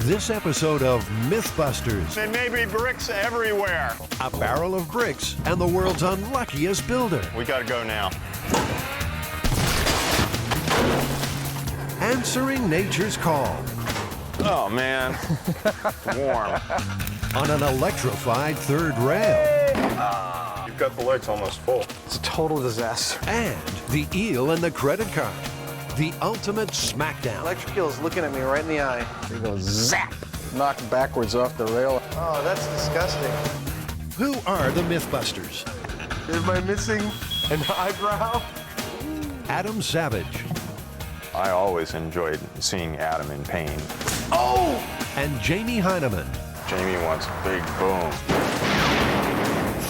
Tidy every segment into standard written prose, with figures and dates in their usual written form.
This episode of Mythbusters. There may be bricks everywhere. A barrel of bricks and the world's unluckiest builder. We gotta go now. Answering nature's call. Oh, man. Warm. On an electrified third rail. You've got the lights almost full. It's a total disaster. And the eel and the credit card. The ultimate smackdown. Electric eel is looking at me right in the eye. He goes zap, knocked backwards off the rail. Oh, that's disgusting. Who are the Mythbusters? Am I missing an eyebrow? Adam Savage. I always enjoyed seeing Adam in pain. Oh! And Jamie Heineman. Jamie wants a big boom.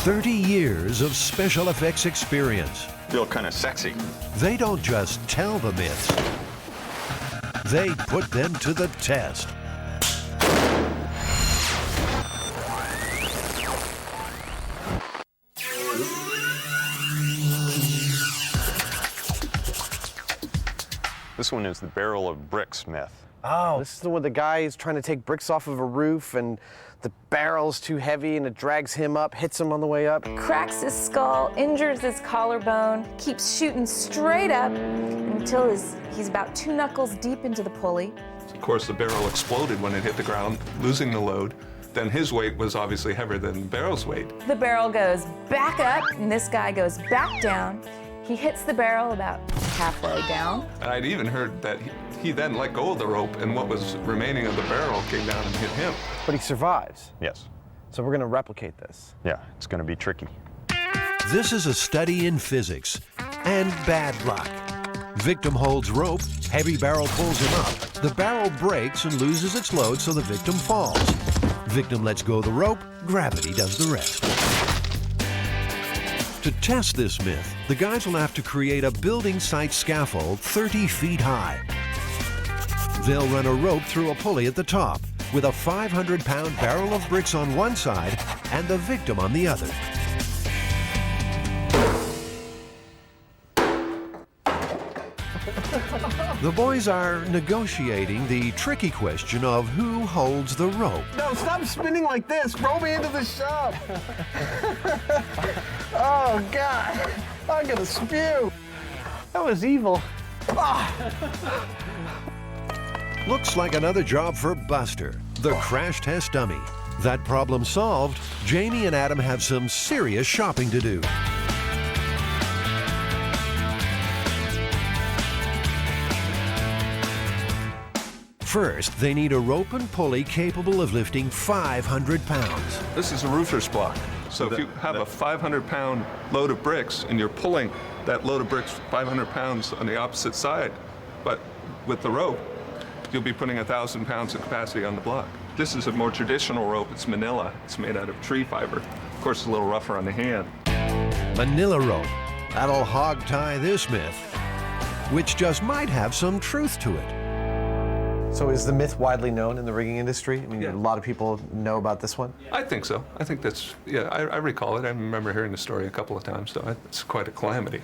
30 years of special effects experience. Feel kind of sexy. They don't just tell the myths. They put them to the test. This one is the barrel of bricks myth. Oh, this is the one the guy is trying to take bricks off of a roof and the barrel's too heavy and it drags him up, hits him on the way up. Cracks his skull, injures his collarbone, keeps shooting straight up until he's about 2 knuckles deep into the pulley. Of course, the barrel exploded when it hit the ground, losing the load. Then his weight was obviously heavier than the barrel's weight. The barrel goes back up and this guy goes back down. He hits the barrel about halfway down. And I'd even heard that he then let go of the rope and what was remaining of the barrel came down and hit him. But he survives. Yes. So we're gonna replicate this. Yeah, it's gonna be tricky. This is a study in physics and bad luck. Victim holds rope, heavy barrel pulls him up. The barrel breaks and loses its load, so the victim falls. Victim lets go of the rope, gravity does the rest. To test this myth, the guys will have to create a building site scaffold 30 feet high. They'll run a rope through a pulley at the top with a 500-pound barrel of bricks on one side and the victim on the other. The boys are negotiating the tricky question of who holds the rope. No, stop spinning like this. Roll me into the shop. Oh, God. I'm gonna spew. That was evil. Looks like another job for Buster, the crash test dummy. That problem solved, Jamie and Adam have some serious shopping to do. First, they need a rope and pulley capable of lifting 500 pounds. This is a roofer's block. So if you have a 500-pound load of bricks and you're pulling that load of bricks 500 pounds on the opposite side, but with the rope, you'll be putting 1,000 pounds of capacity on the block. This is a more traditional rope. It's manila. It's made out of tree fiber. Of course, it's a little rougher on the hand. Manila rope. That'll hog tie this myth, which just might have some truth to it. So is the myth widely known in the rigging industry? I mean, Yeah. a lot of people know about this one? I think so. I think that's, yeah, I recall it. I remember hearing the story a couple of times, so it's quite a calamity.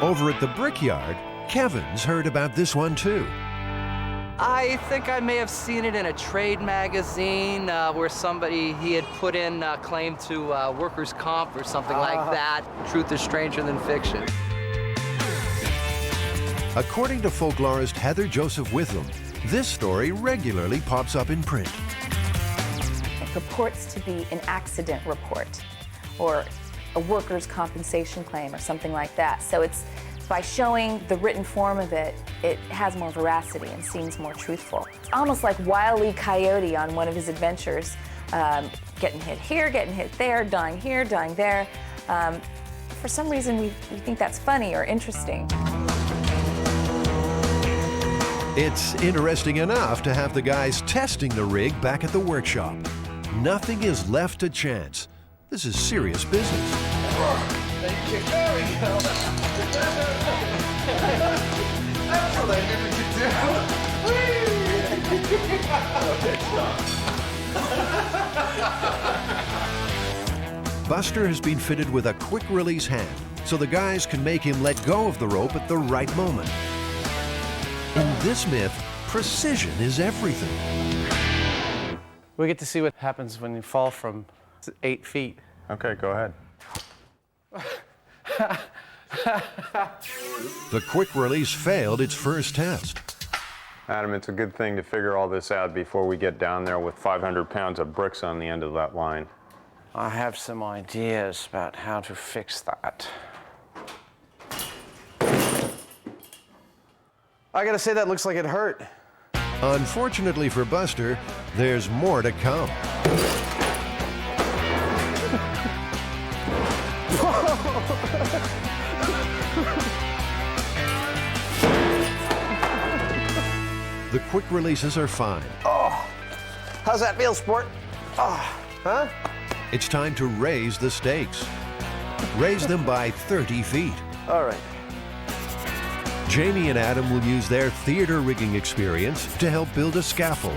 Over at the Brickyard, Kevin's heard about this one too. I think I may have seen it in a trade magazine where he had put in a claim to workers' comp or something like that. Truth is stranger than fiction. According to folklorist Heather Joseph Witham, this story regularly pops up in print. It purports to be an accident report or a workers' compensation claim or something like that. So it's by showing the written form of it, it has more veracity and seems more truthful. Almost like Wile E. Coyote on one of his adventures, getting hit here, getting hit there, dying here, dying there. For some reason, we think that's funny or interesting. It's interesting enough to have the guys testing the rig back at the workshop. Nothing is left to chance. This is serious business. Thank you. There we go. That's what I needed to do. Buster has been fitted with a quick release hand, so the guys can make him let go of the rope at the right moment. In this myth, precision is everything. We get to see what happens when you fall from 8 feet. Okay, go ahead. The quick release failed its first test. Adam, it's a good thing to figure all this out before we get down there with 500 pounds of bricks on the end of that line. I have some ideas about how to fix that. I gotta say, that looks like it hurt. Unfortunately for Buster, there's more to come. The quick releases are fine. Oh, how's that feel, sport? Oh, huh? It's time to raise the stakes. Raise them by 30 feet. All right. Jamie and Adam will use their theater rigging experience to help build a scaffold.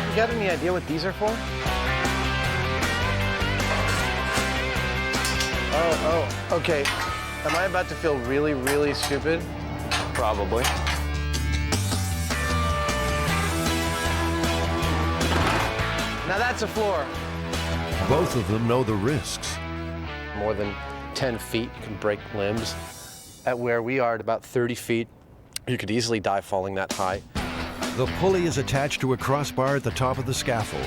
You got any idea what these are for? Oh, okay. Am I about to feel really, really stupid? Probably. Now that's a floor. Both of them know the risks. More than 10 feet, you can break limbs. At where we are at about 30 feet, you could easily die falling that high. The pulley is attached to a crossbar at the top of the scaffold.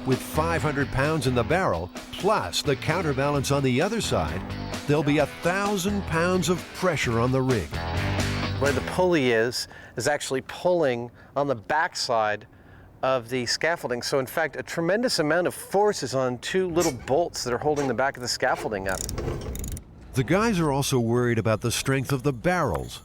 With 500 pounds in the barrel, plus the counterbalance on the other side, there'll be 1,000 pounds of pressure on the rig. Where the pulley is actually pulling on the backside of the scaffolding. So in fact, a tremendous amount of force is on 2 little bolts that are holding the back of the scaffolding up. The guys are also worried about the strength of the barrels.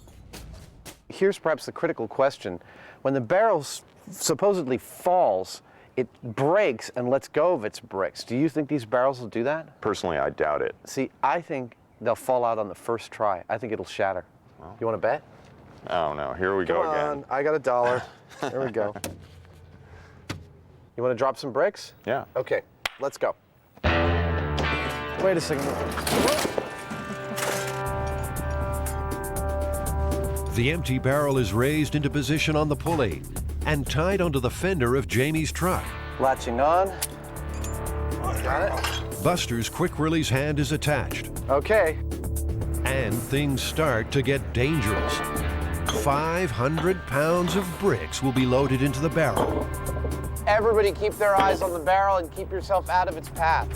Here's perhaps the critical question. When the barrel supposedly falls, it breaks and lets go of its bricks. Do you think these barrels will do that? Personally, I doubt it. See, I think they'll fall out on the first try. I think it'll shatter. Well, you want to bet? Oh no, here we go again. I got $1. There we go. You want to drop some bricks? Yeah. Okay, let's go. Wait a second. The empty barrel is raised into position on the pulley and tied onto the fender of Jamie's truck. Latching on. Got it. Buster's quick release hand is attached. Okay. And things start to get dangerous. 500 pounds of bricks will be loaded into the barrel. Everybody keep their eyes on the barrel and keep yourself out of its path.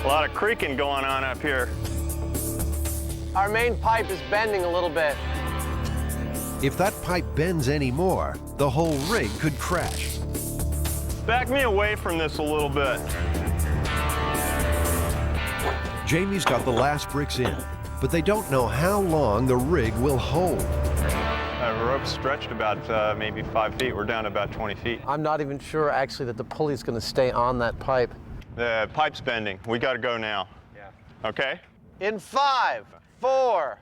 A lot of creaking going on up here. Our main pipe is bending a little bit. If that pipe bends any more, the whole rig could crash. Back me away from this a little bit. Jamie's got the last bricks in, but they don't know how long the rig will hold. The rope's stretched about maybe 5 feet. We're down about 20 feet. I'm not even sure actually that the pulley's going to stay on that pipe. The pipe's bending. We got to go now. Yeah. Okay? In 5, 4,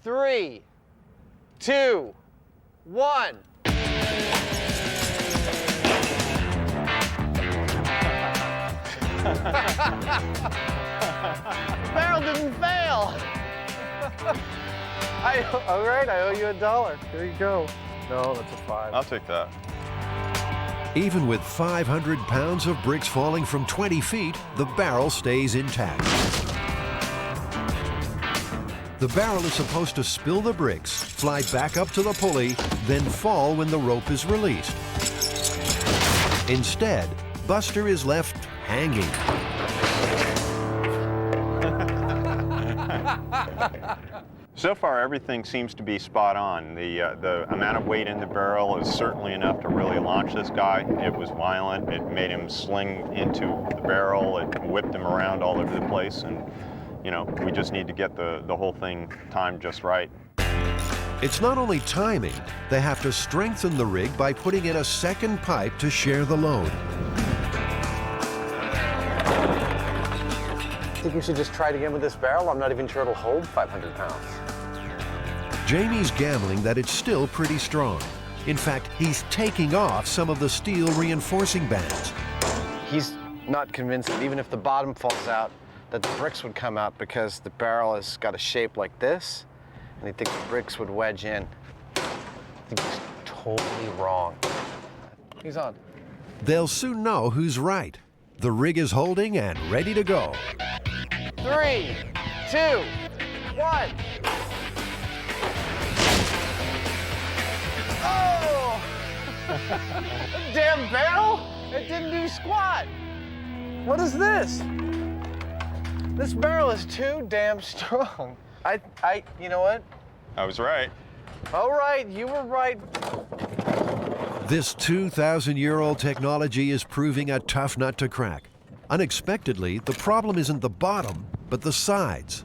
3, 2, 1. Barrel didn't fail. All right, I owe you $1. There you go. No, that's a 5. I'll take that. Even with 500 pounds of bricks falling from 20 feet, the barrel stays intact. The barrel is supposed to spill the bricks, fly back up to the pulley, then fall when the rope is released. Instead, Buster is left hanging. So far, everything seems to be spot on. The amount of weight in the barrel is certainly enough to really launch this guy. It was violent. It made him sling into the barrel. It whipped him around all over the place. And, you know, we just need to get the whole thing timed just right. It's not only timing, they have to strengthen the rig by putting in a second pipe to share the load. I think you should just try it again with this barrel. I'm not even sure it'll hold 500 pounds. Jamie's gambling that it's still pretty strong. In fact, he's taking off some of the steel reinforcing bands. He's not convinced that even if the bottom falls out, that the bricks would come out because the barrel has got a shape like this, and I think the bricks would wedge in. I think he's totally wrong. He's on. They'll soon know who's right. The rig is holding and ready to go. 3, 2, 1. Oh! Damn barrel! It didn't do squat. What is this? This barrel is too damn strong. You know what? I was right. All right, you were right. This 2,000-year-old technology is proving a tough nut to crack. Unexpectedly, the problem isn't the bottom, but the sides.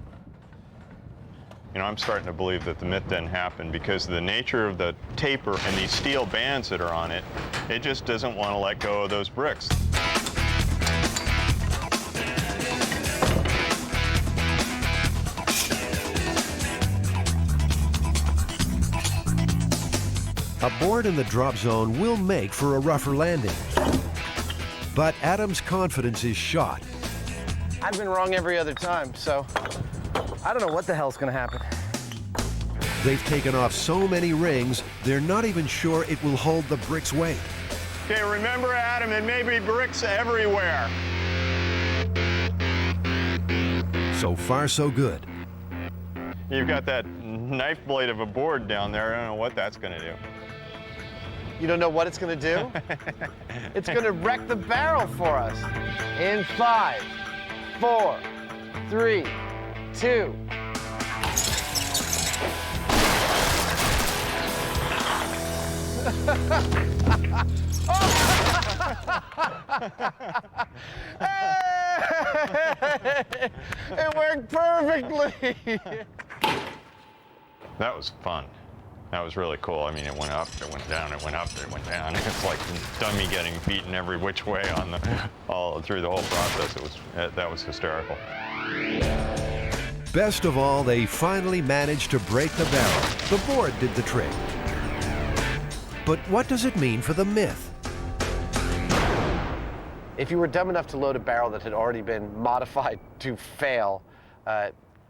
You know, I'm starting to believe that the myth didn't happen because of the nature of the taper and these steel bands that are on it, it just doesn't want to let go of those bricks. A board in the drop zone will make for a rougher landing. But Adam's confidence is shot. I've been wrong every other time, so I don't know what the hell's gonna happen. They've taken off so many rings, they're not even sure it will hold the brick's weight. Okay, remember, Adam, it may be bricks everywhere. So far, so good. You've got that knife blade of a board down there. I don't know what that's going to do. You don't know what it's gonna do? It's gonna wreck the barrel for us. In 5, 4, 3, 2. It worked perfectly. That was fun. That was really cool. I mean, it went up, it went down, it went up, it went down. It's like dummy getting beaten every which way on all through the whole process. That was hysterical. Best of all, they finally managed to break the barrel. The board did the trick. But what does it mean for the myth? If you were dumb enough to load a barrel that had already been modified to fail,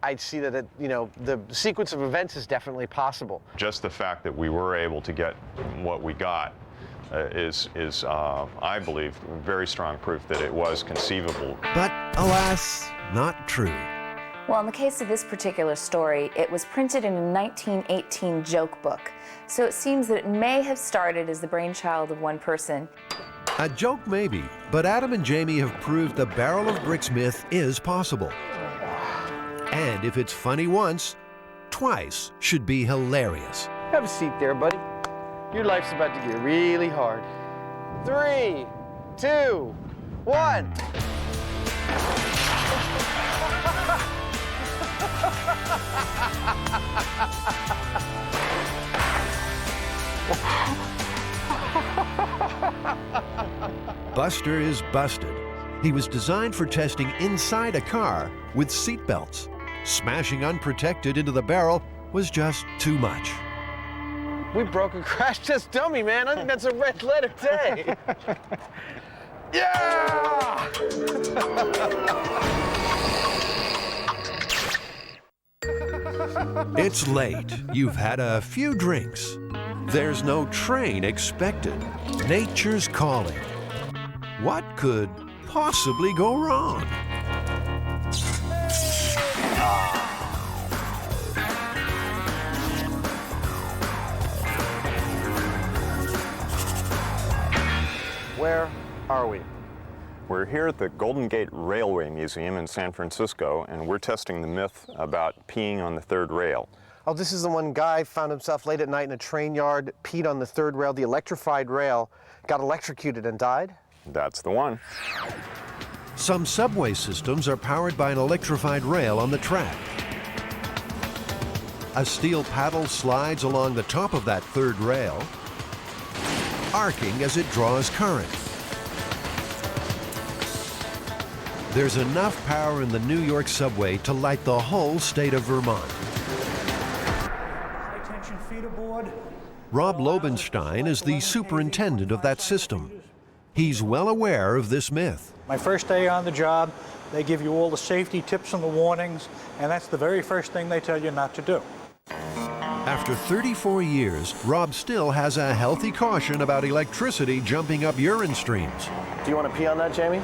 I'd see that the sequence of events is definitely possible. Just the fact that we were able to get what we got is I believe, very strong proof that it was conceivable. But alas, not true. Well, in the case of this particular story, it was printed in a 1918 joke book. So it seems that it may have started as the brainchild of one person. A joke maybe, but Adam and Jamie have proved the barrel of bricks myth is possible. And if it's funny once, twice should be hilarious. Have a seat there, buddy. Your life's about to get really hard. 3, 2, 1. Buster is busted. He was designed for testing inside a car with seat belts. Smashing unprotected into the barrel was just too much. We broke a crash test dummy, man. I think that's a red letter day. Yeah! It's late. You've had a few drinks. There's no train expected. Nature's calling. What could possibly go wrong? Where are we? We're here at the Golden Gate Railway Museum in San Francisco, and we're testing the myth about peeing on the third rail. Oh, this is the one guy found himself late at night in a train yard, peed on the third rail, the electrified rail, got electrocuted and died? That's the one. Some subway systems are powered by an electrified rail on the track. A steel paddle slides along the top of that third rail, arcing as it draws current. There's enough power in the New York subway to light the whole state of Vermont. High-tension feeder board. Rob Lobenstein is the superintendent of that system. He's well aware of this myth. My first day on the job, they give you all the safety tips and the warnings, and that's the very first thing they tell you not to do. After 34 years, Rob still has a healthy caution about electricity jumping up urine streams. Do you want to pee on that, Jamie?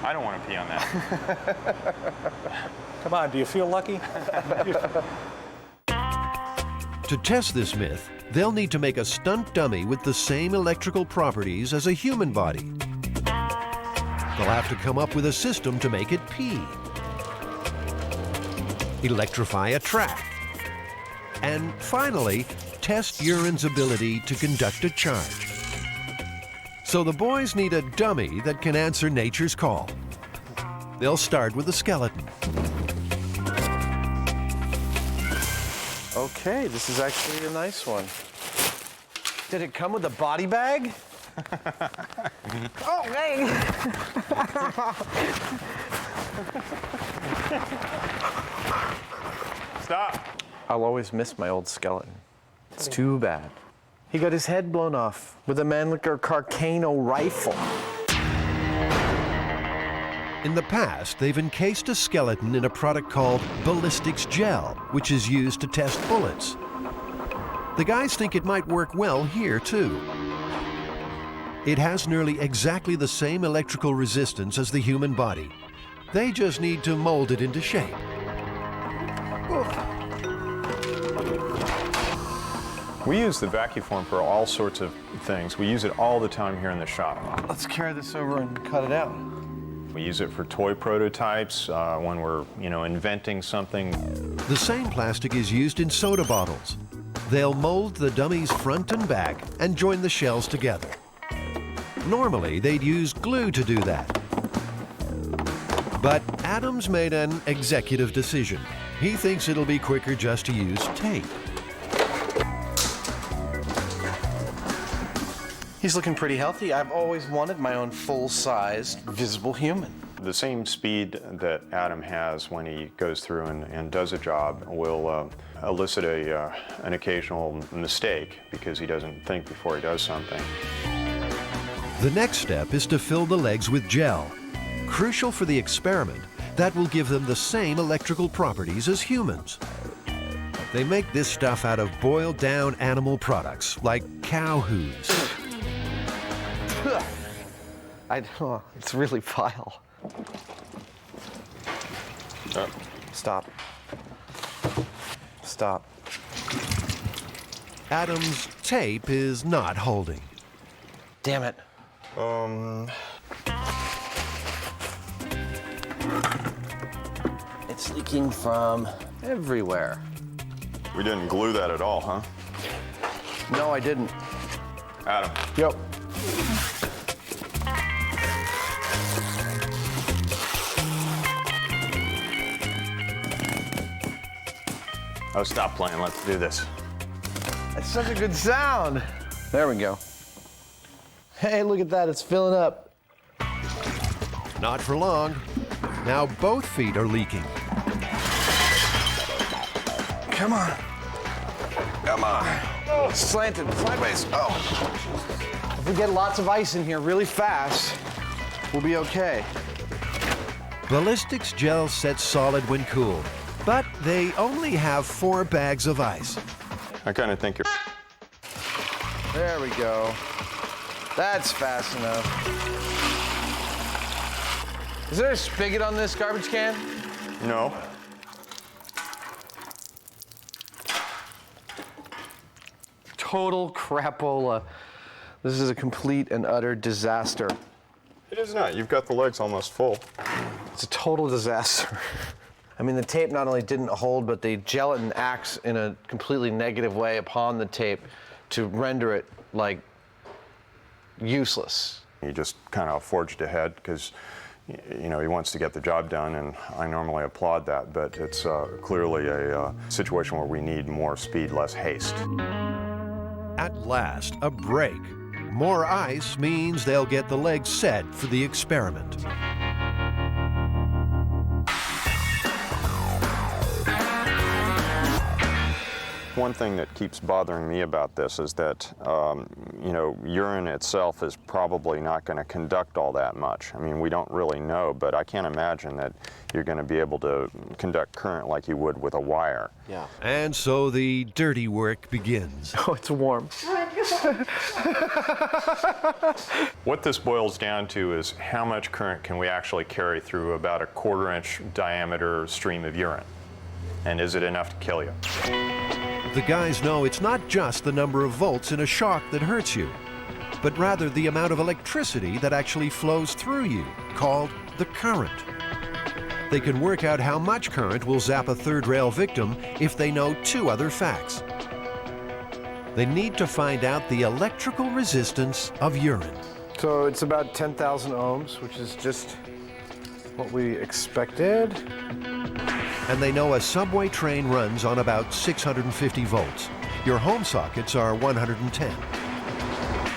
I don't want to pee on that. Come on, do you feel lucky? To test this myth, they'll need to make a stunt dummy with the same electrical properties as a human body. They'll have to come up with a system to make it pee, electrify a track, and finally, test urine's ability to conduct a charge. So the boys need a dummy that can answer nature's call. They'll start with the skeleton. Okay, this is actually a nice one. Did it come with a body bag? Oh, dang! Stop. I'll always miss my old skeleton. It's too bad. He got his head blown off with a Mannlicher Carcano rifle. In the past, they've encased a skeleton in a product called ballistics gel, which is used to test bullets. The guys think it might work well here, too. It has nearly exactly the same electrical resistance as the human body. They just need to mold it into shape. We use the vacuform for all sorts of things. We use it all the time here in the shop. Let's carry this over and cut it out. We use it for toy prototypes when we're, inventing something. The same plastic is used in soda bottles. They'll mold the dummy's front and back and join the shells together. Normally, they'd use glue to do that. But Adams made an executive decision. He thinks it'll be quicker just to use tape. He's looking pretty healthy. I've always wanted my own full-sized, visible human. The same speed that Adam has when he goes through and does a job will elicit an occasional mistake because he doesn't think before he does something. The next step is to fill the legs with gel. Crucial for the experiment, that will give them the same electrical properties as humans. They make this stuff out of boiled down animal products like cow hooves. It's really vile. Stop. Stop. Adam's tape is not holding. Damn it. It's leaking from everywhere. We didn't glue that at all, huh? No, I didn't. Adam. Yep. Oh, stop playing. Let's do this. That's such a good sound. There we go. Hey, look at that. It's filling up. Not for long. Now both feet are leaking. Come on. Come on. Oh, it's slanted sideways. Oh. If we get lots of ice in here really fast, we'll be okay. Ballistics gel sets solid when cooled, but they only have 4 bags of ice. I kind of think you're... There we go. That's fast enough. Is there a spigot on this garbage can? No. Total crapola. This is a complete and utter disaster. It is not. You've got the legs almost full. It's a total disaster. I mean, the tape not only didn't hold, but the gelatin acts in a completely negative way upon the tape to render it, like, useless. He just kind of forged ahead because, he wants to get the job done, and I normally applaud that, but it's clearly a situation where we need more speed, less haste. At last, a break. More ice means they'll get the legs set for the experiment. One thing that keeps bothering me about this is that, you know, urine itself is probably not going to conduct all that much. I mean, we don't really know, but I can't imagine that you're going to be able to conduct current like you would with a wire. Yeah. And so the dirty work begins. Oh, it's warm. What this boils down to is how much current can we actually carry through about a 1/4-inch diameter stream of urine? And is it enough to kill you? The guys know it's not just the number of volts in a shock that hurts you, but rather the amount of electricity that actually flows through you, called the current. They can work out how much current will zap a third rail victim if they know 2 other facts. They need to find out the electrical resistance of urine. So it's about 10,000 ohms, which is just what we expected. And they know a subway train runs on about 650 volts. Your home sockets are 110.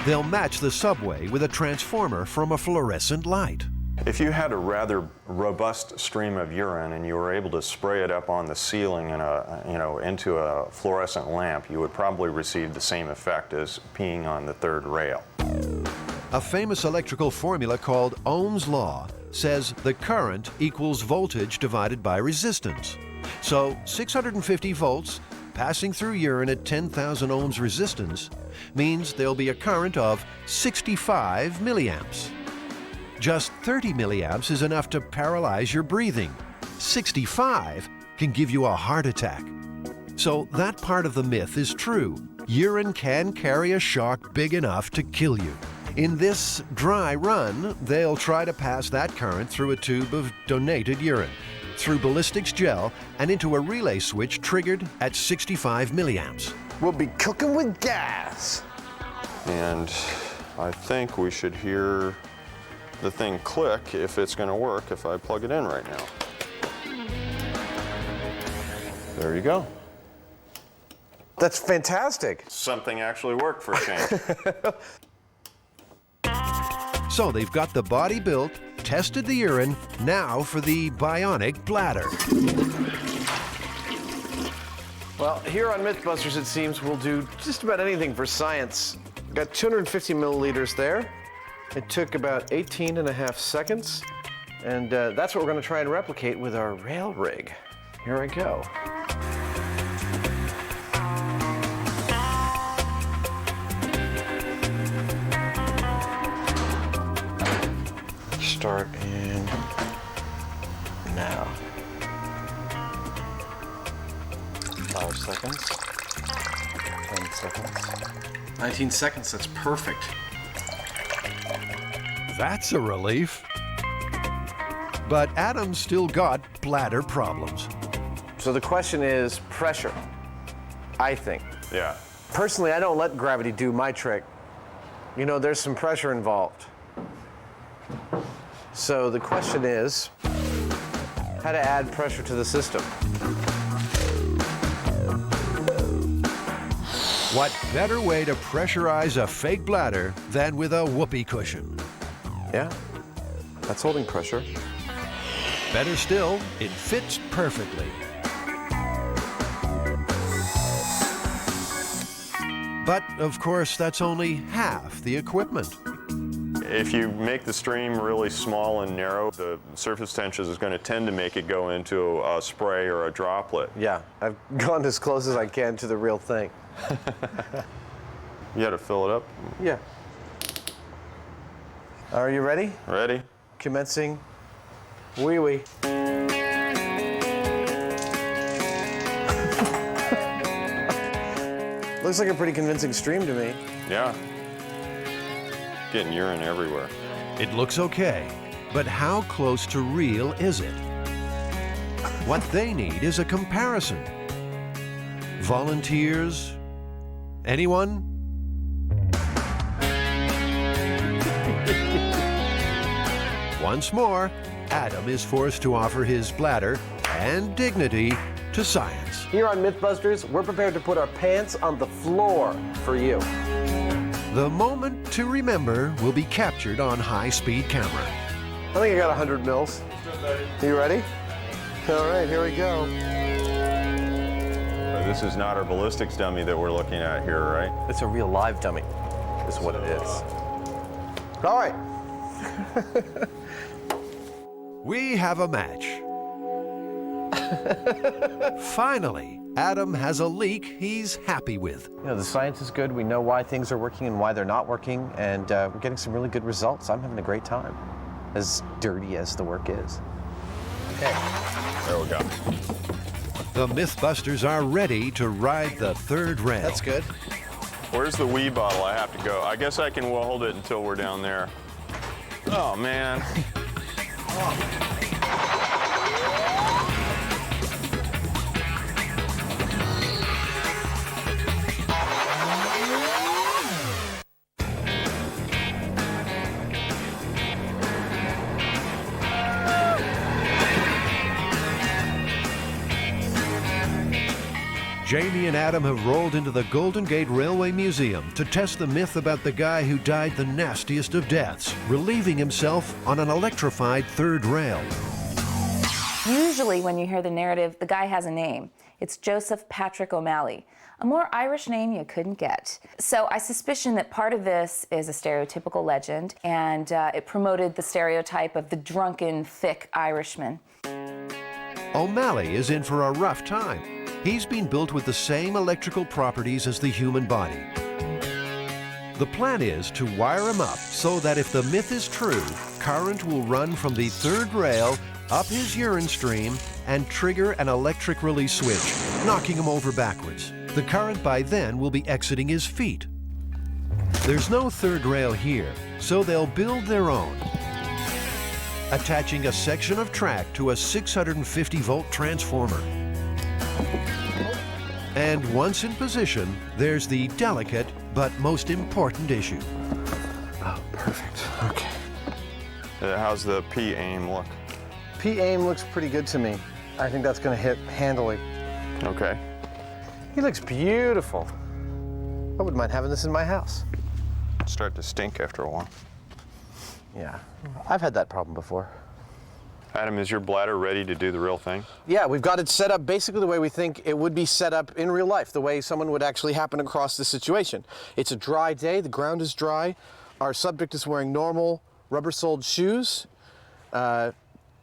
They'll match the subway with a transformer from a fluorescent light. If you had a rather robust stream of urine and you were able to spray it up on the ceiling in a, you know, into a fluorescent lamp, you would probably receive the same effect as peeing on the third rail. A famous electrical formula called Ohm's law says the current equals voltage divided by resistance. So 650 volts passing through urine at 10,000 ohms resistance means there'll be a current of 65 milliamps. Just 30 milliamps is enough to paralyze your breathing. 65 can give you a heart attack. So that part of the myth is true. Urine can carry a shock big enough to kill you. In this dry run, they'll try to pass that current through a tube of donated urine, through ballistics gel, and into a relay switch triggered at 65 milliamps. We'll be cooking with gas. And I think we should hear the thing click if it's going to work if I plug it in right now. There you go. That's fantastic. Something actually worked for a change. So they've got the body built, tested the urine, now for the bionic bladder. Well, here on Mythbusters, it seems we'll do just about anything for science. We've got 250 milliliters there. It took about 18.5 seconds, and that's what we're going to try and replicate with our rail rig. Here I go. Start in now. 5 seconds. 10 seconds. 19 seconds, that's perfect. That's a relief. But Adam's still got bladder problems. So the question is pressure, I think. Yeah. Personally, I don't let gravity do my trick. You know, there's some pressure involved. So the question is, how to add pressure to the system. What better way to pressurize a fake bladder than with a whoopee cushion? Yeah, that's holding pressure. Better still, it fits perfectly. But, of course, that's only half the equipment. If you make the stream really small and narrow, the surface tension is going to tend to make it go into a spray or a droplet. Yeah, I've gone as close as I can to the real thing. You got to fill it up. Yeah. Are you ready? Ready? Commencing. Wee wee. Looks like a pretty convincing stream to me. Yeah. Getting urine everywhere. It looks okay, but how close to real is it? What they need is a comparison. Volunteers? Anyone? Once more, Adam is forced to offer his bladder and dignity to science. Here on Mythbusters, we're prepared to put our pants on the floor for you. The moment to remember will be captured on high-speed camera. I think I got 100 mils. You ready? All right, here we go. This is not our ballistics dummy that we're looking at here, right? It's a real live dummy, is what it is. All right. We have a match. Finally, Adam has a leak he's happy with. You know, the science is good. We know why things are working and why they're not working, and we're getting some really good results. I'm having a great time, as dirty as the work is. Okay. There we go. The Mythbusters are ready to ride the third rail. That's good. Where's the wee bottle I have to go? I guess I can hold it until we're down there. Oh, man. Jamie and Adam have rolled into the Golden Gate Railway Museum to test the myth about the guy who died the nastiest of deaths, relieving himself on an electrified third rail. Usually when you hear the narrative, the guy has a name. It's Joseph Patrick O'Malley. A more Irish name you couldn't get. So I suspicion that part of this is a stereotypical legend, and it promoted the stereotype of the drunken, thick Irishman. O'Malley is in for a rough time. He's been built with the same electrical properties as the human body. The plan is to wire him up so that if the myth is true, current will run from the third rail up his urine stream and trigger an electric release switch, knocking him over backwards. The current by then will be exiting his feet. There's no third rail here, so they'll build their own, attaching a section of track to a 650-volt transformer. And once in position, there's the delicate but most important issue. Oh, perfect. Okay. How's the P aim look? P aim looks pretty good to me. I think that's going to hit handily. Okay. He looks beautiful. I wouldn't mind having this in my house. Start to stink after a while. Yeah, I've had that problem before. Adam, is your bladder ready to do the real thing? Yeah, we've got it set up basically the way we think it would be set up in real life, the way someone would actually happen across the situation. It's a dry day, the ground is dry. Our subject is wearing normal rubber-soled shoes.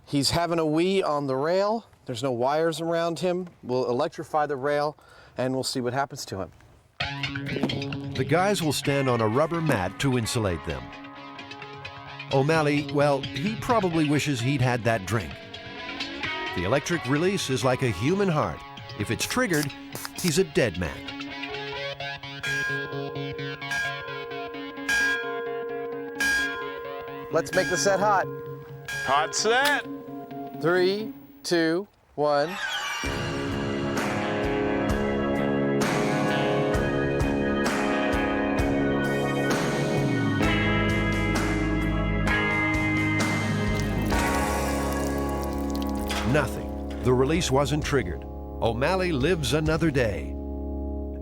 He's having a wee on the rail. There's no wires around him. We'll electrify the rail and we'll see what happens to him. The guys will stand on a rubber mat to insulate them. O'Malley, well, he probably wishes he'd had that drink. The electric release is like a human heart. If it's triggered, he's a dead man. Let's make the set hot. Hot set! 3, 2, 1. Nothing. The release wasn't triggered. O'Malley lives another day.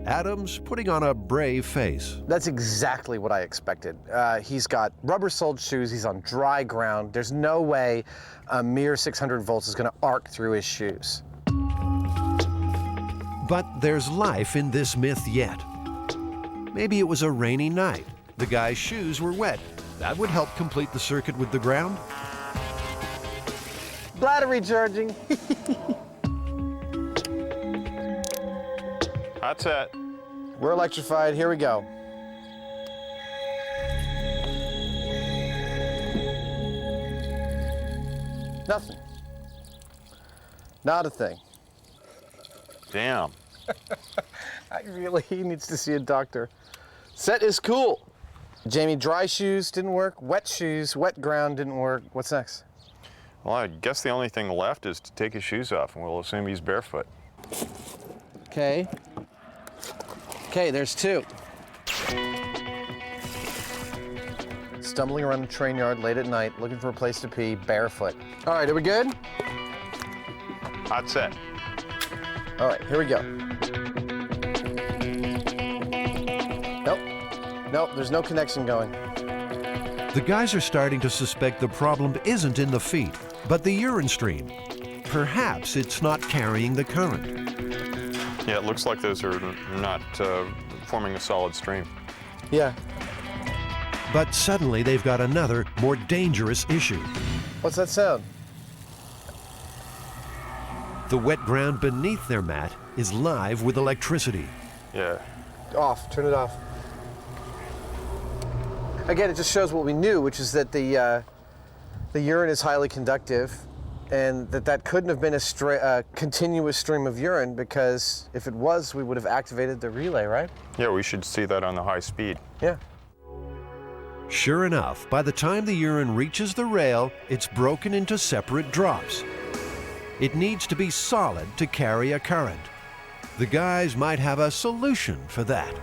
Adam's putting on a brave face. That's exactly what I expected. He's got rubber-soled shoes, he's on dry ground. There's no way a mere 600 volts is going to arc through his shoes. But there's life in this myth yet. Maybe it was a rainy night. The guy's shoes were wet. That would help complete the circuit with the ground. Bladder recharging. Hot set. We're electrified, here we go. Nothing. Not a thing. Damn. He needs to see a doctor. Set is cool. Jamie, dry shoes didn't work, wet shoes, wet ground didn't work. What's next? Well, I guess the only thing left is to take his shoes off, and we'll assume he's barefoot. Okay. Okay, there's 2. Stumbling around a train yard late at night, looking for a place to pee, barefoot. All right, are we good? Hot set. All right, here we go. Nope. Nope, there's no connection going. The guys are starting to suspect the problem isn't in the feet, but the urine stream. Perhaps it's not carrying the current. Yeah, it looks like those are not forming a solid stream. Yeah. But suddenly they've got another, more dangerous issue. What's that sound? The wet ground beneath their mat is live with electricity. Yeah. Off. Turn it off. Again, it just shows what we knew, which is that the urine is highly conductive, and that couldn't have been a continuous stream of urine, because if it was, we would have activated the relay, right? Yeah, we should see that on the high speed. Yeah. Sure enough, by the time the urine reaches the rail, it's broken into separate drops. It needs to be solid to carry a current. The guys might have a solution for that.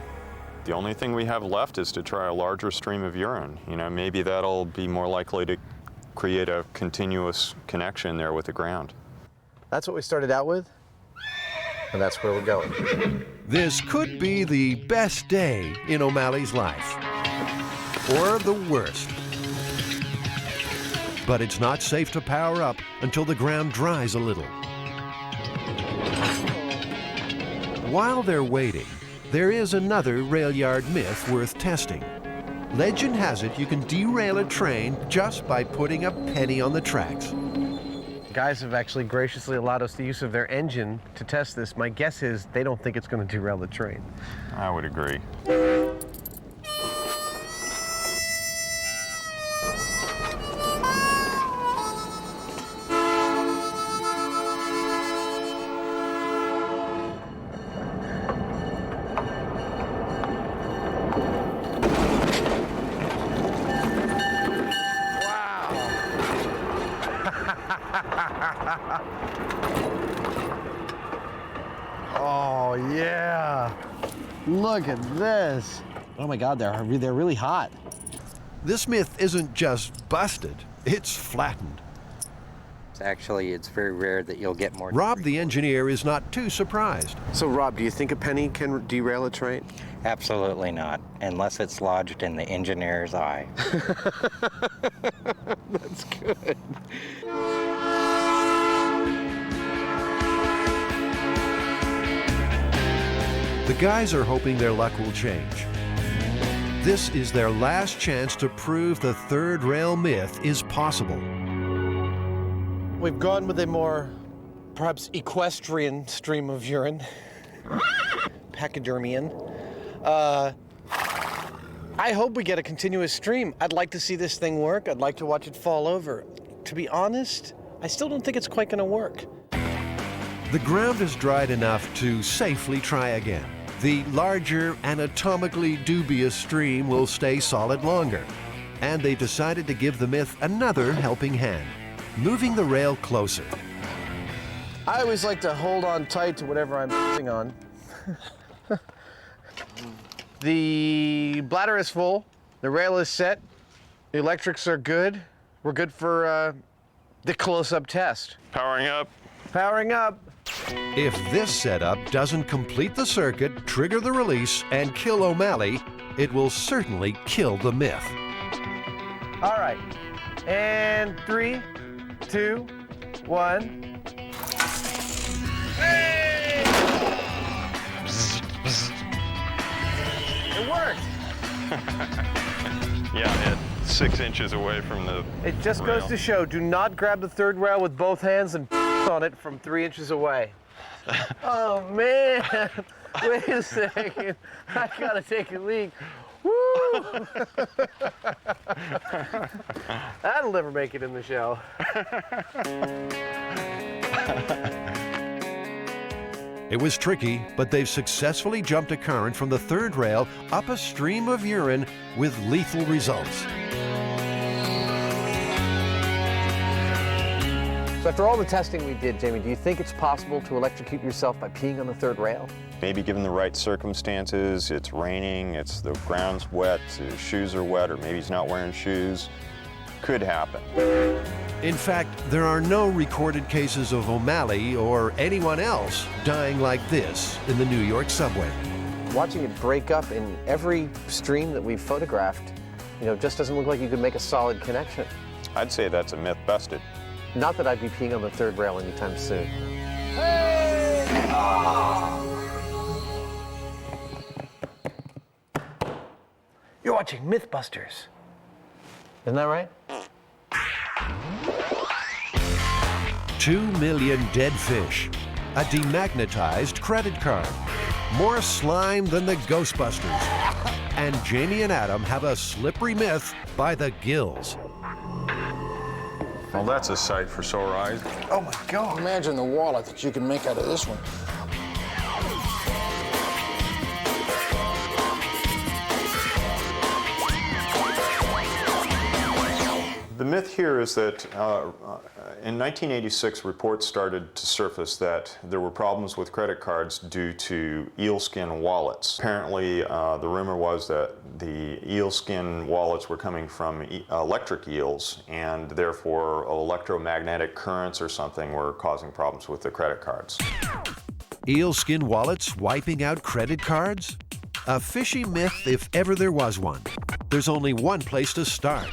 The only thing we have left is to try a larger stream of urine. You know, maybe that'll be more likely to create a continuous connection there with the ground. That's what we started out with, and that's where we're going. This could be the best day in O'Malley's life, or the worst. But it's not safe to power up until the ground dries a little. While they're waiting, there is another rail yard myth worth testing. Legend has it you can derail a train just by putting a penny on the tracks. Guys have actually graciously allowed us the use of their engine to test this. My guess is they don't think it's going to derail the train. I would agree. Oh, yeah. Look at this. Oh my God, they're really hot. This myth isn't just busted, it's flattened. Actually, it's very rare that you'll get more. Rob, the engineer, is not too surprised. So, Rob, do you think a penny can derail a train? Absolutely not, unless it's lodged in the engineer's eye. That's good. The guys are hoping their luck will change. This is their last chance to prove the third rail myth is possible. We've gone with a more, perhaps, equestrian stream of urine. Pachydermian. I hope we get a continuous stream. I'd like to see this thing work. I'd like to watch it fall over. To be honest, I still don't think it's quite going to work. The ground is dried enough to safely try again. The larger, anatomically dubious stream will stay solid longer. And they decided to give the myth another helping hand, moving the rail closer. I always like to hold on tight to whatever I'm sitting on. The bladder is full, the rail is set, the electrics are good. We're good for the close-up test. Powering up. Powering up. If this setup doesn't complete the circuit, trigger the release, and kill O'Malley, it will certainly kill the myth. All right, and 3, 2, 1. Hey! It worked. Yeah, it's 6 inches away from the It just rail. goes to show, do not grab the third rail with both hands and on it from 3 inches away. Oh man, wait a second. I gotta take a leak. Woo! That'll never make it in the show. It was tricky, but they've successfully jumped a current from the third rail up a stream of urine with lethal results. So after all the testing we did, Jamie, do you think it's possible to electrocute yourself by peeing on the third rail? Maybe given the right circumstances, it's raining, the ground's wet, his shoes are wet, or maybe he's not wearing shoes. Could happen. In fact, there are no recorded cases of O'Malley or anyone else dying like this in the New York subway. Watching it break up in every stream that we've photographed, just doesn't look like you could make a solid connection. I'd say that's a myth busted. Not that I'd be peeing on the third rail anytime soon. Hey! Oh! You're watching Mythbusters. Isn't that right? 2 million dead fish, a demagnetized credit card, more slime than the Ghostbusters, and Jamie and Adam have a slippery myth by the gills. Well, that's a sight for sore eyes. Oh my God. Imagine the wallet that you can make out of this one. The myth here is that in 1986, reports started to surface that there were problems with credit cards due to eelskin wallets. Apparently, the rumor was that the eelskin wallets were coming from electric eels, and therefore electromagnetic currents or something were causing problems with the credit cards. Eelskin wallets wiping out credit cards? A fishy myth if ever there was one. There's only one place to start.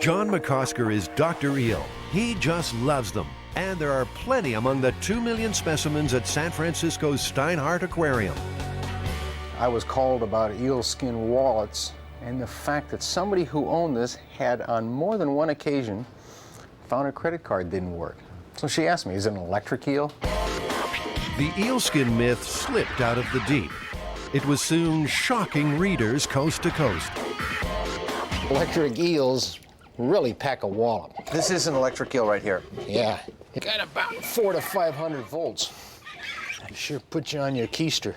John McCosker is Dr. Eel. He just loves them. And there are plenty among the 2 million specimens at San Francisco's Steinhardt Aquarium. I was called about eelskin wallets and the fact that somebody who owned this had on more than one occasion found a credit card didn't work. So she asked me, is it an electric eel? The eelskin myth slipped out of the deep. It was soon shocking readers coast to coast. Electric eels really pack a wallop. This is an electric eel right here. Yeah, it got about 400 to 500 volts. Sure put you on your keister.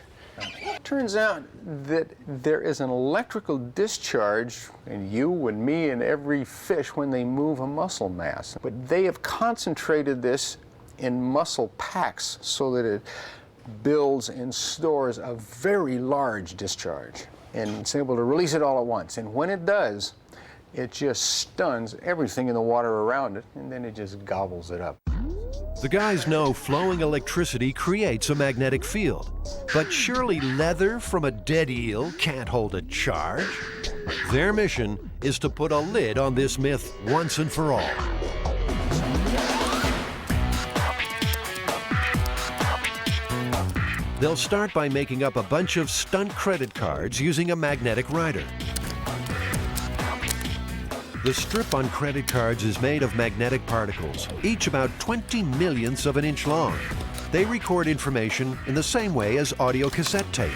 Turns out that there is an electrical discharge in you and me and every fish when they move a muscle mass. But they have concentrated this in muscle packs so that it builds and stores a very large discharge. And it's able to release it all at once. And when it does, it just stuns everything in the water around it, and then it just gobbles it up. The guys know flowing electricity creates a magnetic field, but surely leather from a dead eel can't hold a charge. Their mission is to put a lid on this myth once and for all. They'll start by making up a bunch of stunt credit cards using a magnetic rider. The strip on credit cards is made of magnetic particles, each about 20 millionths of an inch long. They record information in the same way as audio cassette tape.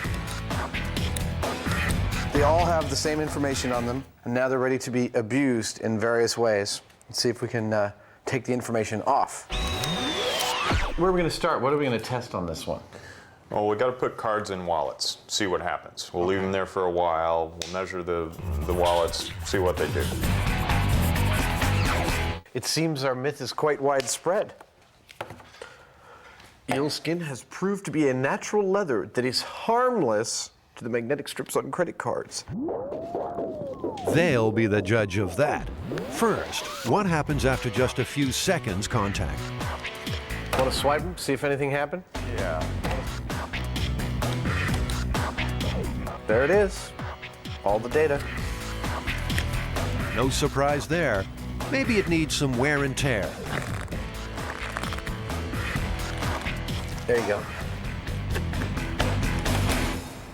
They all have the same information on them, and now they're ready to be abused in various ways. Let's see if we can take the information off. Where are we going to start? What are we going to test on this one? Well, we got to put cards in wallets, see what happens. We'll leave them there for a while. We'll measure the wallets, see what they do. It seems our myth is quite widespread. Eelskin has proved to be a natural leather that is harmless to the magnetic strips on credit cards. They'll be the judge of that. First, what happens after just a few seconds contact? Want to swipe them, see if anything happened? Yeah. There it is. All the data. No surprise there. Maybe it needs some wear and tear. There you go.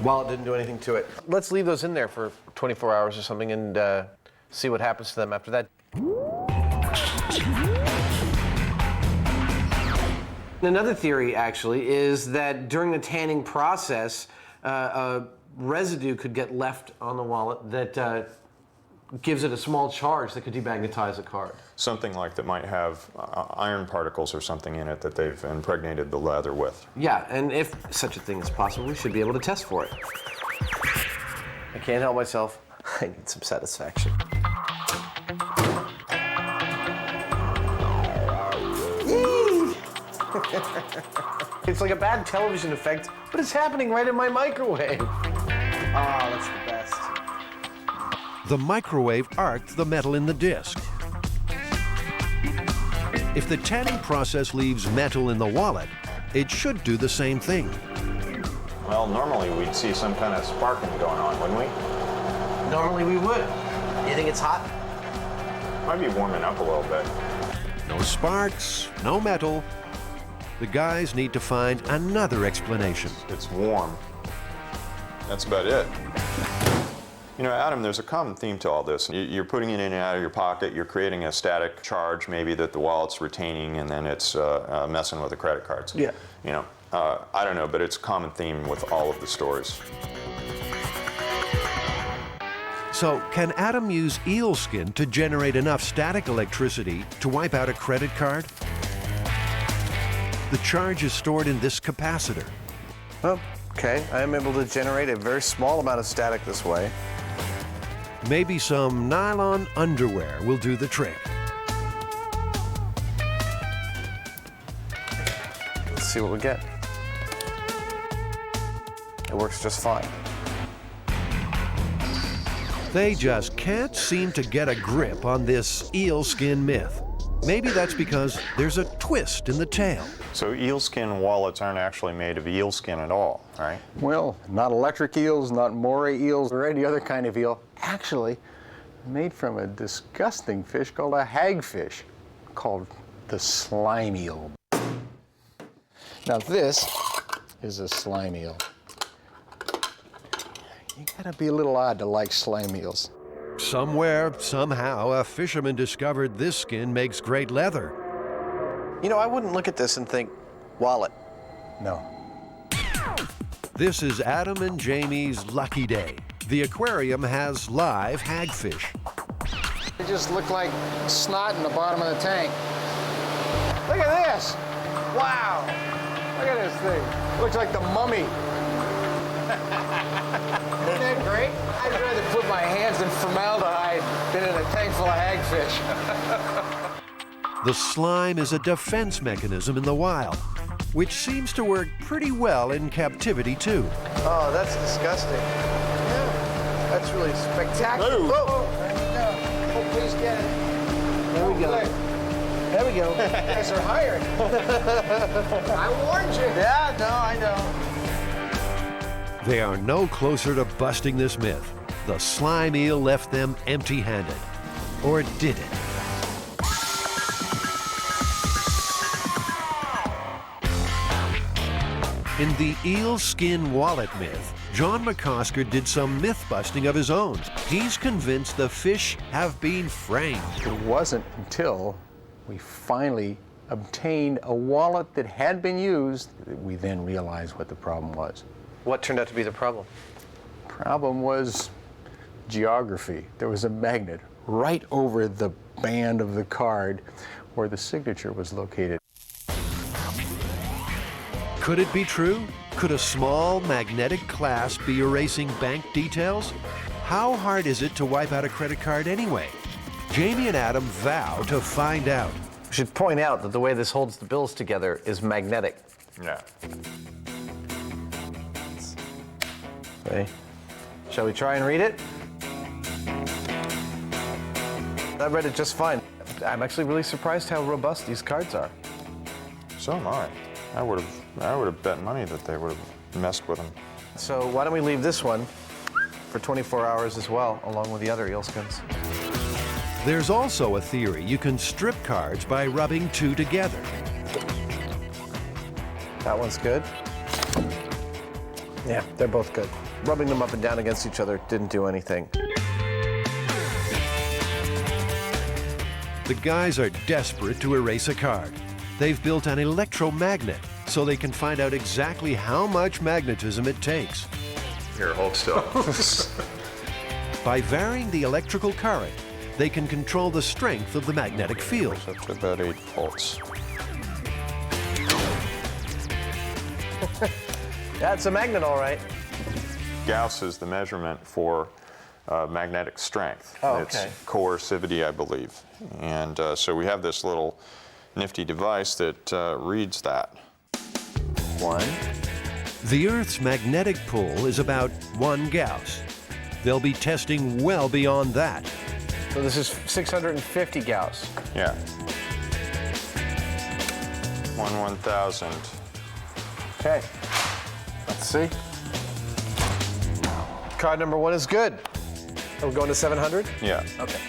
Wallet didn't do anything to it. Let's leave those in there for 24 hours or something and see what happens to them after that. Another theory, actually, is that during the tanning process, residue could get left on the wallet that gives it a small charge that could demagnetize a card. Something like that might have iron particles or something in it that they've impregnated the leather with. Yeah, and if such a thing is possible, we should be able to test for it. I can't help myself. I need some satisfaction. It's like a bad television effect, but it's happening right in my microwave. Ah, that's the best. The microwave arced the metal in the disc. If the tanning process leaves metal in the wallet, it should do the same thing. Well, normally we'd see some kind of sparking going on, wouldn't we? Normally we would. You think it's hot? Might be warming up a little bit. No sparks, no metal. The guys need to find another explanation. It's warm. That's about it. You know, Adam, there's a common theme to all this. You're putting it in and out of your pocket, you're creating a static charge maybe that the wallet's retaining, and then it's messing with the credit cards. Yeah. You know, I don't know, but it's a common theme with all of the stories. So, can Adam use eel skin to generate enough static electricity to wipe out a credit card? The charge is stored in this capacitor. Oh, okay, I am able to generate a very small amount of static this way. Maybe some nylon underwear will do the trick. Let's see what we get. It works just fine. They just can't seem to get a grip on this eel skin myth. Maybe that's because there's a twist in the tail. So eel skin wallets aren't actually made of eel skin at all, right? Well, not electric eels, not moray eels, or any other kind of eel. Actually, made from a disgusting fish called a hagfish, called the slime eel. Now this is a slime eel. You gotta be a little odd to like slime eels. Somewhere, somehow, a fisherman discovered this skin makes great leather. You know, I wouldn't look at this and think, wallet. No. This is Adam and Jamie's lucky day. The aquarium has live hagfish. They just look like snot in the bottom of the tank. Look at this! Wow! Look at this thing. Looks like the mummy. Isn't that great? I'd rather put my hands in formaldehyde than in a tank full of hagfish. The slime is a defense mechanism in the wild, which seems to work pretty well in captivity too. Oh, that's disgusting. Yeah, that's really spectacular. Move. Oh, There you go. Oh, please get it. there we go. There we go. You guys are hired. I warned you. Yeah, no, I know. They are no closer to busting this myth. The slime eel left them empty-handed. Or did it? In the eel skin wallet myth, John McCosker did some myth busting of his own. He's convinced the fish have been framed. It wasn't until we finally obtained a wallet that had been used that we then realized what the problem was. What turned out to be the problem? Problem was geography. There was a magnet right over the band of the card where the signature was located. Could it be true? Could a small magnetic clasp be erasing bank details? How hard is it to wipe out a credit card anyway? Jamie and Adam vow to find out. We should point out that the way this holds the bills together is magnetic. Yeah. Okay. Shall we try and read it? I read it just fine. I'm actually really surprised how robust these cards are. So am I. I would have bet money that they would have messed with them. So why don't we leave this one for 24 hours as well, along with the other eel skins. There's also a theory you can strip cards by rubbing two together. That one's good. Yeah, they're both good. Rubbing them up and down against each other didn't do anything. The guys are desperate to erase a card. They've built an electromagnet so they can find out exactly how much magnetism it takes. Here, hold still. By varying the electrical current, they can control the strength of the magnetic field. Up to about 8 volts. That's a magnet, all right. Gauss is the measurement for magnetic strength. Oh, It's okay. coercivity, I believe. And so we have this little nifty device that reads that. 1. The Earth's magnetic pull is about 1 Gauss. They'll be testing well beyond that. So this is 650 Gauss. Yeah. 1/1000. Okay. Let's see. Card number 1 is good. Are we going to 700? Yeah. Okay.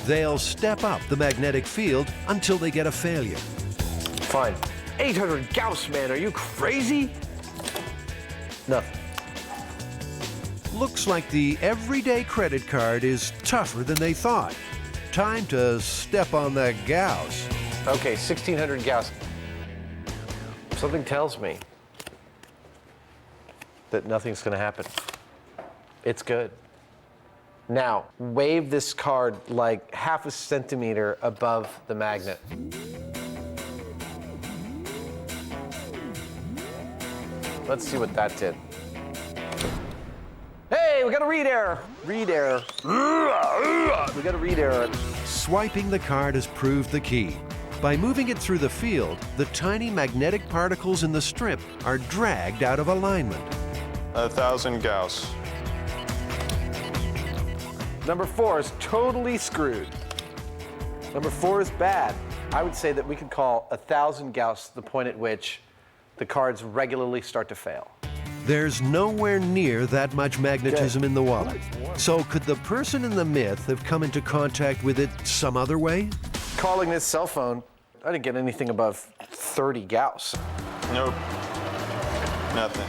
They'll step up the magnetic field until they get a failure. Fine. 800 Gauss, man. Are you crazy? Nothing. Looks like the everyday credit card is tougher than they thought. Time to step on the Gauss. Okay, 1,600 Gauss. Something tells me that nothing's going to happen. It's good. Now, wave this card like half a centimeter above the magnet. Let's see what that did. Hey, we got a read error. Read error. We got a read error. Swiping the card has proved the key. By moving it through the field, the tiny magnetic particles in the strip are dragged out of alignment. 1,000 Gauss. Number 4 is totally screwed. Number 4 is bad. I would say that we could call 1,000 Gauss the point at which the cards regularly start to fail. There's nowhere near that much magnetism in the wallet. So could the person in the myth have come into contact with it some other way? Calling this cell phone, I didn't get anything above 30 Gauss. Nope. Nothing.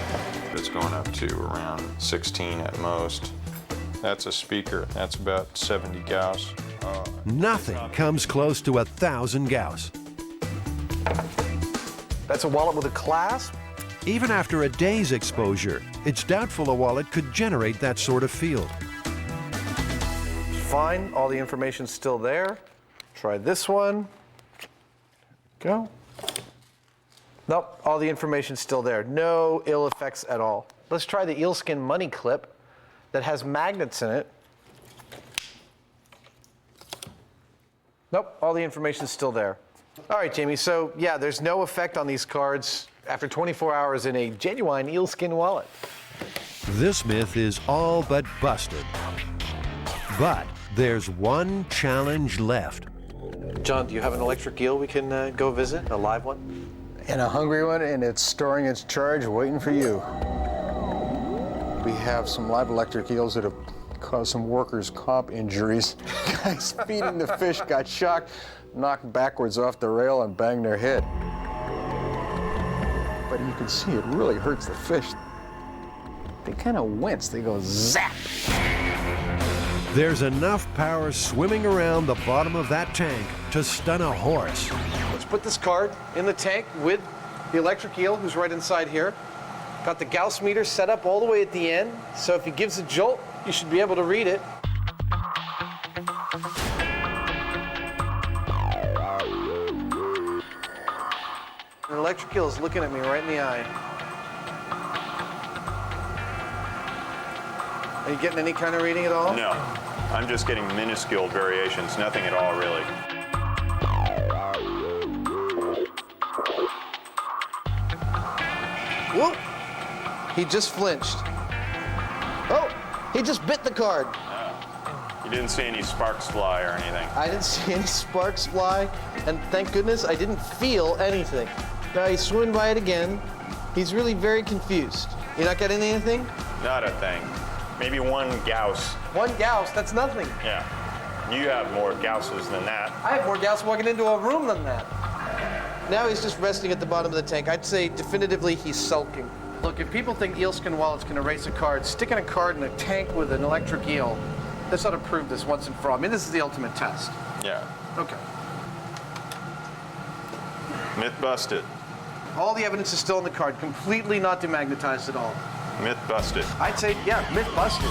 It's going up to around 16 at most. That's a speaker. That's about 70 Gauss. Nothing comes close to 1,000 Gauss. That's a wallet with a clasp? Even after a day's exposure, it's doubtful a wallet could generate that sort of field. Fine, all the information's still there. Try this one. Go. Nope, all the information's still there. No ill effects at all. Let's try the eelskin money clip that has magnets in it. Nope, all the information's still there. All right, Jamie, so yeah, there's no effect on these cards after 24 hours in a genuine eelskin wallet. This myth is all but busted. But there's one challenge left. John, do you have an electric eel we can go visit, a live one? And a hungry one, and it's storing its charge waiting for you. We have some live electric eels that have caused some workers' comp injuries. Guys feeding the fish got shocked, knocked backwards off the rail, and banged their head. But you can see it really hurts the fish. They kind of wince, they go zap. There's enough power swimming around the bottom of that tank to stun a horse. Let's put this card in the tank with the electric eel who's right inside here. Got the Gauss meter set up all the way at the end, so if he gives a jolt, you should be able to read it. An electric eel is looking at me right in the eye. Are you getting any kind of reading at all? No, I'm just getting minuscule variations, nothing at all really. Whoop! He just flinched. Oh, he just bit the card. You didn't see any sparks fly or anything. I didn't see any sparks fly, and thank goodness I didn't feel anything. Now he's swimming by it again. He's really very confused. You're not getting anything? Not a thing. Maybe 1 Gauss. 1 Gauss, that's nothing. Yeah. You have more Gausses than that. I have more Gauss walking into a room than that. Now he's just resting at the bottom of the tank. I'd say definitively he's sulking. Look, if people think eelskin wallets can erase a card, sticking a card in a tank with an electric eel, this ought to prove this once and for all. I mean, this is the ultimate test. Yeah. Okay. Myth busted. All the evidence is still in the card, completely not demagnetized at all. Myth busted. I'd say, yeah, myth busted.